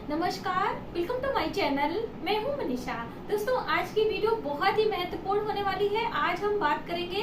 नमस्कार, welcome to my channel. मैं हूं मनीषा। दोस्तों, आज की वीडियो बहुत ही महत्वपूर्ण होने वाली है। आज हम बात करेंगे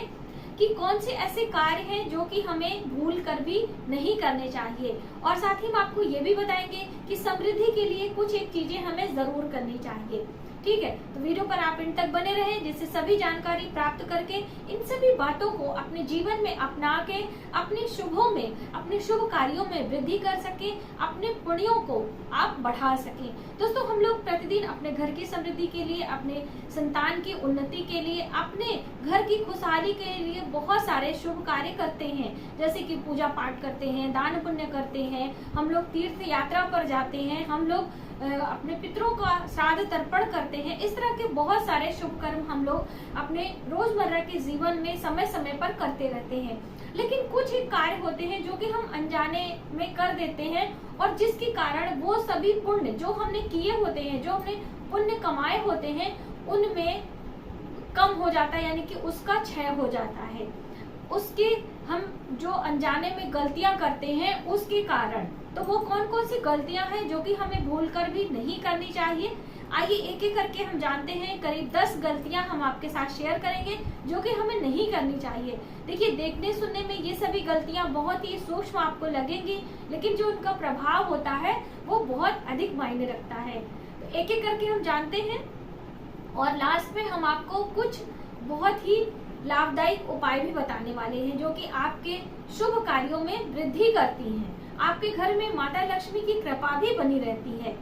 कि कौन से ऐसे कार्य हैं जो कि हमें भूल कर भी नहीं करने चाहिए, और साथ ही हम आपको ये भी बताएंगे कि समृद्धि के लिए कुछ एक चीजें हमें जरूर करनी चाहिए। ठीक है, तो वीडियो पर आप इन तक बने रहें, जिससे सभी जानकारी प्राप्त करके इन सभी बातों को अपने जीवन में अपना के अपने शुभों में, अपने शुभ कार्यों में वृद्धि कर सके, अपने पुण्यों को आप बढ़ा सकें। दोस्तों, हम लोग प्रतिदिन अपने घर की समृद्धि के लिए, अपने संतान की उन्नति के लिए, अपने घर की खुशहाली के लिए बहुत सारे शुभ कार्य करते हैं, जैसे कि पूजा पाठ करते हैं, दान पुण्य करते हैं, हम लोग तीर्थ यात्रा पर जाते हैं, हम लोग अपने पितरों का श्राद्ध तर्पण करते हैं। इस तरह के बहुत सारे शुभ कर्म हम लोग अपने रोजमर्रा के जीवन में समय समय पर करते रहते हैं। लेकिन कुछ एक कार्य होते हैं जो कि हम अनजाने में कर देते हैं, और जिसके कारण वो सभी पुण्य जो हमने किए होते हैं, जो हमने पुण्य कमाए होते हैं, उनमें कम हो जाता है, यानी कि उसका क्षय हो जाता है। उसके हम जो अनजाने में गलतियां करते हैं उसके कारण, तो वो कौन कौन सी गलतियां हैं जो कि हमें भूल कर भी नहीं करनी चाहिए। आइए एक एक करके हम जानते हैं। करीब 10 गलतियां हम आपके साथ शेयर करेंगे जो कि हमें नहीं करनी चाहिए। देखिए, देखने सुनने में ये सभी गलतियां बहुत ही सूक्ष्म आपको लगेंगी, लेकिन जो उनका प्रभाव होता है वो बहुत अधिक मायने रखता है। तो एक एक करके हम जानते हैं, और लास्ट में हम आपको कुछ बहुत ही लाभदायक उपाय भी बताने वाले हैं जो कि आपके शुभ कार्यों में वृद्धि करती हैं। आपके घर में माता लक्ष्मी की कृपा भी बनी रहती है।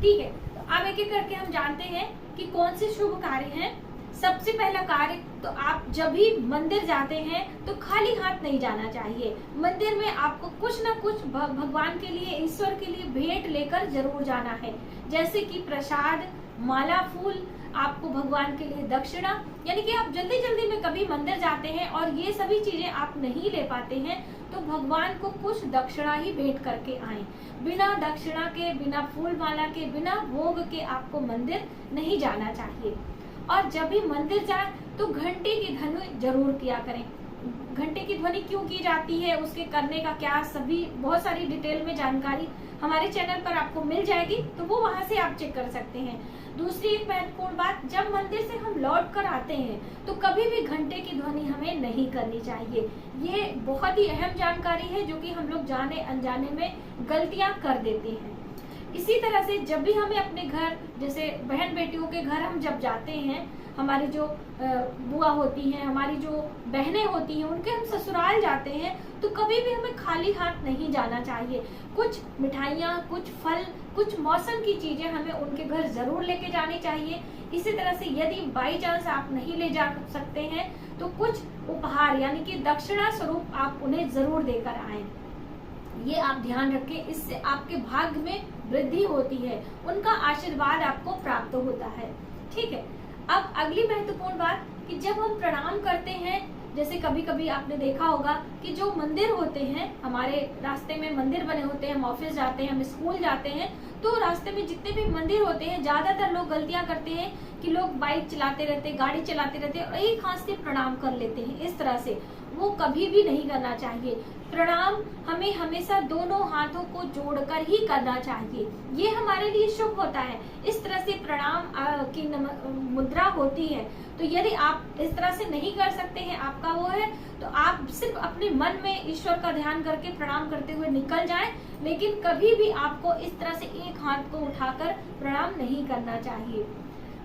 ठीक है, तो अब एक एक करके हम जानते हैं कि कौन से शुभ कार्य हैं। सबसे पहला कार्य, तो आप जब भी मंदिर जाते हैं तो खाली हाथ नहीं जाना चाहिए। मंदिर में आपको कुछ न कुछ भगवान के लिए, ईश्वर के लिए भेंट लेकर जरूर जाना है, जैसे कि प्रसाद, माला, फूल, आपको भगवान के लिए दक्षिणा। यानी कि आप जल्दी जल्दी में कभी मंदिर जाते हैं और ये सभी चीजें आप नहीं ले पाते हैं, तो भगवान को कुछ दक्षिणा ही भेंट करके आए। बिना दक्षिणा के, बिना फूल माला के, बिना भोग के आपको मंदिर नहीं जाना चाहिए। और जब भी मंदिर जाए तो घंटे की ध्वनि जरूर किया करें। घंटे की ध्वनि क्यों की जाती है, उसके करने का क्या, सभी बहुत सारी डिटेल में जानकारी हमारे चैनल पर आपको मिल जाएगी, तो वो वहां से आप चेक कर सकते हैं। दूसरी एक महत्वपूर्ण बात, जब मंदिर से हम लौट कर आते हैं तो कभी भी घंटे की ध्वनि हमें नहीं करनी चाहिए। ये बहुत ही अहम जानकारी है जो कि हम लोग जाने अनजाने में गलतियां कर देते हैं। इसी तरह से जब भी हमें अपने घर, जैसे बहन बेटियों के घर हम जब जाते हैं, हमारी जो बुआ होती हैं, हमारी जो बहनें होती हैं, उनके हम ससुराल जाते हैं, तो कभी भी हमें खाली हाथ नहीं जाना चाहिए। कुछ मिठाइयाँ, कुछ फल, कुछ मौसम की चीजें हमें उनके घर जरूर लेके जानी चाहिए। इसी तरह से यदि बाई चांस आप नहीं ले जा सकते हैं तो कुछ उपहार, यानी कि दक्षिणा स्वरूप आप उन्हें जरूर देकर आए। ये आप ध्यान रखें, इससे आपके भाग्य में वृद्धि होती है, उनका आशीर्वाद आपको प्राप्त होता है। ठीक है, अब अगली महत्वपूर्ण बात कि जब हम प्रणाम करते हैं, जैसे कभी कभी आपने देखा होगा कि जो मंदिर होते हैं, हमारे रास्ते में मंदिर बने होते हैं, हम ऑफिस जाते हैं, हम स्कूल जाते हैं, तो रास्ते में जितने भी मंदिर होते हैं, ज्यादातर लोग गलतियां करते हैं कि लोग बाइक चलाते रहते, गाड़ी चलाते रहते और एक हाथ से प्रणाम कर लेते हैं। इस तरह से वो कभी भी नहीं करना चाहिए। प्रणाम हमें हमेशा दोनों हाथों को जोड़कर ही करना चाहिए, ये हमारे लिए शुभ होता है। इस तरह से प्रणाम की मुद्रा होती है। तो यदि आप इस तरह से नहीं कर सकते हैं, आपका वो है, तो आप सिर्फ अपने मन में ईश्वर का ध्यान करके प्रणाम करते हुए निकल जाएं, लेकिन कभी भी आपको इस तरह से एक हाथ को उठाकर प्रणाम नहीं करना चाहिए।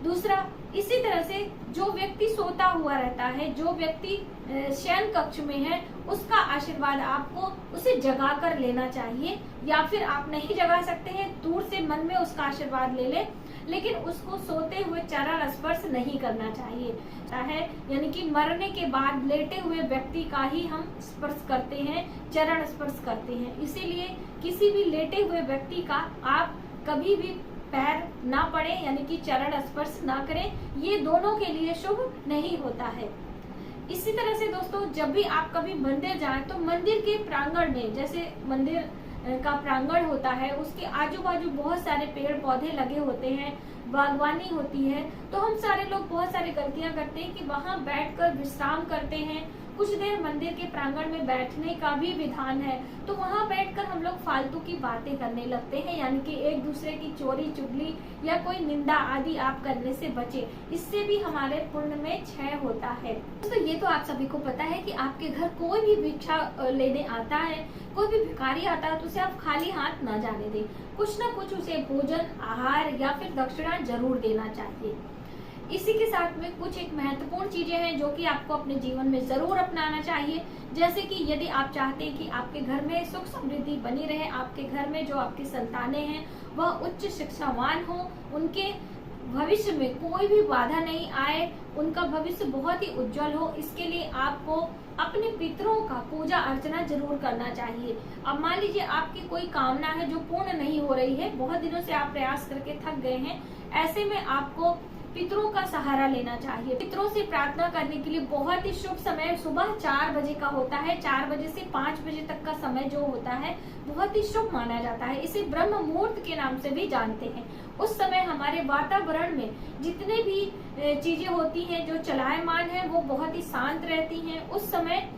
दूसरा, इसी तरह से जो व्यक्ति सोता हुआ रहता है, जो व्यक्ति शयन कक्ष में है, उसका आशीर्वाद आपको उसे जगा कर लेना चाहिए, या फिर आप नहीं जगा सकते हैं, दूर से मन में उसका आशीर्वाद ले ले, लेकिन उसको सोते हुए चरण स्पर्श नहीं करना चाहिए है। यानी कि मरने के बाद लेटे हुए व्यक्ति का ही हम स्पर्श करते हैं, चरण स्पर्श करते हैं। इसीलिए किसी भी लेटे हुए व्यक्ति का आप कभी भी पैर ना पड़े, यानी कि चरण स्पर्श ना करें, ये दोनों के लिए शुभ नहीं होता है। इसी तरह से दोस्तों, जब भी आप कभी मंदिर जाएं तो मंदिर के प्रांगण में, जैसे मंदिर का प्रांगण होता है, उसके आजू बाजू बहुत सारे पेड़ पौधे लगे होते हैं, बागवानी होती है, तो हम सारे लोग बहुत सारी गलतियां करते हैं कि वहां बैठकर विश्राम करते हैं, कुछ देर मंदिर के प्रांगण में बैठने का भी विधान है। तो वहाँ बैठकर हम लोग फालतू की बातें करने लगते हैं, यानी कि एक दूसरे की चोरी चुगली या कोई निंदा आदि आप करने से बचे। इससे भी हमारे पुण्य में क्षय होता है। तो ये तो आप सभी को पता है कि आपके घर कोई भी भिक्षा लेने आता है, कोई भी भिखारी आता है, तो उसे आप खाली हाथ न जाने दें। कुछ न कुछ उसे भोजन, आहार या फिर दक्षिणा जरूर देना चाहिए। इसी के साथ में कुछ एक महत्वपूर्ण चीजें हैं जो कि आपको अपने जीवन में जरूर अपनाना चाहिए। जैसे कि यदि आप चाहते हैं कि आपके घर में सुख समृद्धि बनी रहे, आपके घर में जो आपकी संतानें हैं वह उच्च शिक्षावान हो, उनके भविष्य में कोई भी बाधा नहीं आए, उनका भविष्य बहुत ही उज्जवल हो, इसके लिए आपको अपने पितरों का पूजा अर्चना जरूर करना चाहिए। अब मान लीजिए आपकी कोई कामना है जो पूर्ण नहीं हो रही है, बहुत दिनों से आप प्रयास करके थक गए हैं, ऐसे में आपको पितरों का सहारा लेना चाहिए। पितरों से प्रार्थना करने के लिए बहुत ही शुभ समय सुबह 4 बजे का होता है। 4 बजे से 5 बजे तक का समय जो होता है बहुत ही शुभ माना जाता है। इसे ब्रह्म मुहूर्त के नाम से भी जानते हैं। उस समय हमारे वातावरण में जितने भी चीजें होती हैं जो चलायमान है वो बहुत ही शांत रहती हैं। उस समय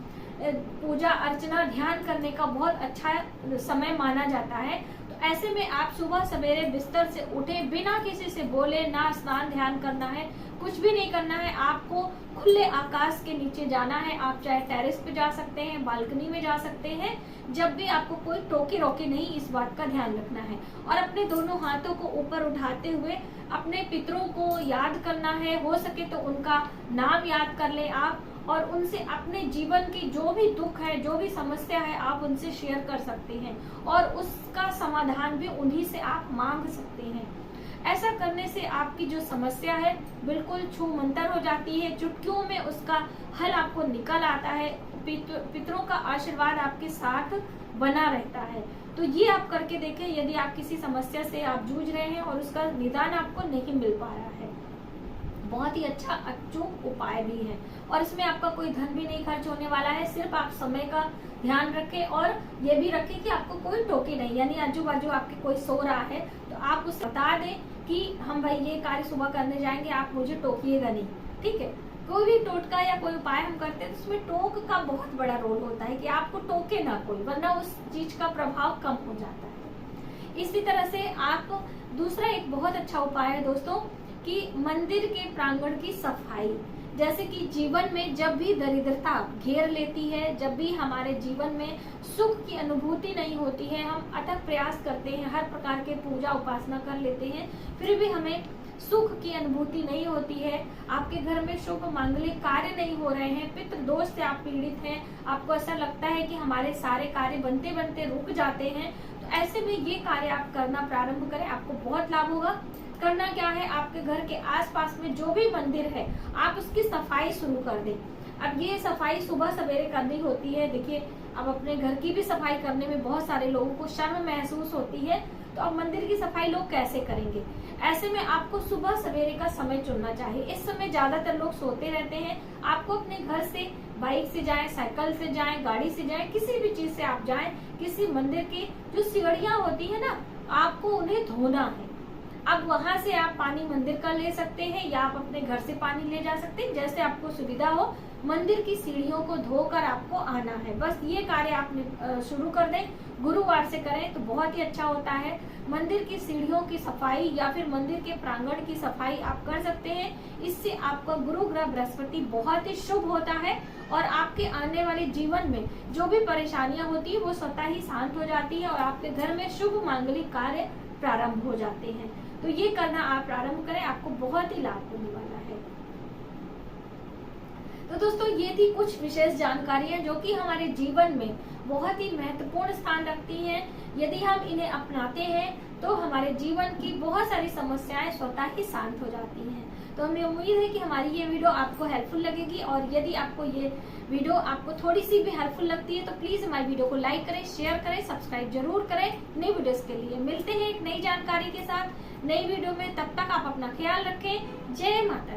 पूजा अर्चना ध्यान करने का बहुत अच्छा समय माना जाता है। ऐसे में आप सुबह सवेरे बिस्तर से उठे, बिना किसी से बोले, ना स्नान ध्यान करना है, कुछ भी नहीं करना है, आपको खुले आकाश के नीचे जाना है। आप चाहे टेरेस पे जा सकते हैं, बालकनी में जा सकते हैं, जब भी आपको कोई टोके रोके नहीं, इस बात का ध्यान रखना है। और अपने दोनों हाथों को ऊपर उठाते हुए अपने पितरों को याद करना है। हो सके तो उनका नाम याद कर ले आप, और उनसे अपने जीवन की जो भी दुख है, जो भी समस्या है, आप उनसे शेयर कर सकते हैं और उसका समाधान भी उन्हीं से आप मांग सकते हैं। ऐसा करने से आपकी जो समस्या है बिल्कुल छूमंतर हो जाती है, चुटकियों में उसका हल आपको निकल आता है। पितरों का आशीर्वाद आपके साथ बना रहता है। तो ये आप करके देखें, यदि आप किसी समस्या से आप जूझ रहे हैं और उसका निदान आपको नहीं मिल पा रहा है। बहुत ही अच्छा अचूक उपाय भी है और इसमें आपका कोई धन भी नहीं खर्च होने वाला है। सिर्फ आप समय का ध्यान रखें और ये भी रखें कि आपको कोई टोके नहीं, यानी आजू बाजू आपके कोई सो रहा है तो आप उसे बता दें कि हम भाई ये कार्य सुबह करने जाएंगे, आप मुझे टोकिएगा नहीं, ठीक है। कोई भी टोटका या कोई उपाय हम करते हैं तो उसमें टोक का बहुत बड़ा रोल होता है कि आपको टोके ना कोई, वरना उस चीज का प्रभाव कम हो जाता है। इसी तरह से आप दूसरा एक बहुत अच्छा उपाय है दोस्तों कि मंदिर के प्रांगण की सफाई। जैसे कि जीवन में जब भी दरिद्रता घेर लेती है, जब भी हमारे जीवन में सुख की अनुभूति नहीं होती है, हम अथक प्रयास करते हैं, हर प्रकार के पूजा उपासना कर लेते हैं, फिर भी हमें सुख की अनुभूति नहीं होती है, आपके घर में शुभ मांगलिक कार्य नहीं हो रहे हैं, पितृ दोष से आप पीड़ित हैं, आपको ऐसा लगता है कि हमारे सारे कार्य बनते बनते रुक जाते हैं, तो ऐसे में ये कार्य आप करना प्रारंभ करें, आपको बहुत लाभ होगा। करना क्या है, आपके घर के आसपास में जो भी मंदिर है आप उसकी सफाई शुरू कर दें। अब ये सफाई सुबह सवेरे करनी होती है। देखिए, अब अपने घर की भी सफाई करने में बहुत सारे लोगों को शर्म महसूस होती है, तो अब मंदिर की सफाई लोग कैसे करेंगे। ऐसे में आपको सुबह सवेरे का समय चुनना चाहिए। इस समय ज्यादातर लोग सोते रहते हैं। आपको अपने घर से बाइक से जाएं, साइकिल से जाएं, गाड़ी से जाएं, किसी भी चीज से आप जाएं, किसी मंदिर की जो सीढ़ियां होती है ना, आपको उन्हें धोना है। अब वहां से आप पानी मंदिर का ले सकते हैं या आप अपने घर से पानी ले जा सकते हैं, जैसे आपको सुविधा हो। मंदिर की सीढ़ियों को धोकर आपको आना है। बस ये कार्य आप शुरू कर दें, गुरुवार से करें तो बहुत ही अच्छा होता है। मंदिर की सीढ़ियों की सफाई या फिर मंदिर के प्रांगण की सफाई आप कर सकते हैं। इससे आपका गुरु ग्रह बृहस्पति बहुत ही शुभ होता है और आपके आने वाले जीवन में जो भी परेशानियां होती है वो स्वतः ही शांत हो जाती है और आपके घर में शुभ मांगलिक कार्य प्रारंभ हो जाते हैं। तो ये करना आप प्रारंभ करें, आपको बहुत ही लाभ होने वाला है। तो दोस्तों, ये थी कुछ विशेष जानकारियां जो कि हमारे जीवन में बहुत ही महत्वपूर्ण स्थान रखती हैं। यदि हम इन्हें अपनाते हैं तो हमारे जीवन की बहुत सारी समस्याएं स्वतः ही शांत हो जाती हैं। तो हमें उम्मीद है कि हमारी ये वीडियो आपको हेल्पफुल लगेगी और यदि आपको ये वीडियो आपको थोड़ी सी भी हेल्पफुल लगती है तो प्लीज हमारी वीडियो को लाइक करें, शेयर करें, सब्सक्राइब जरूर करें नई वीडियोस के लिए। मिलते हैं एक नई जानकारी के साथ नई वीडियो में, तब तक आप अपना ख्याल रखें। जय माता।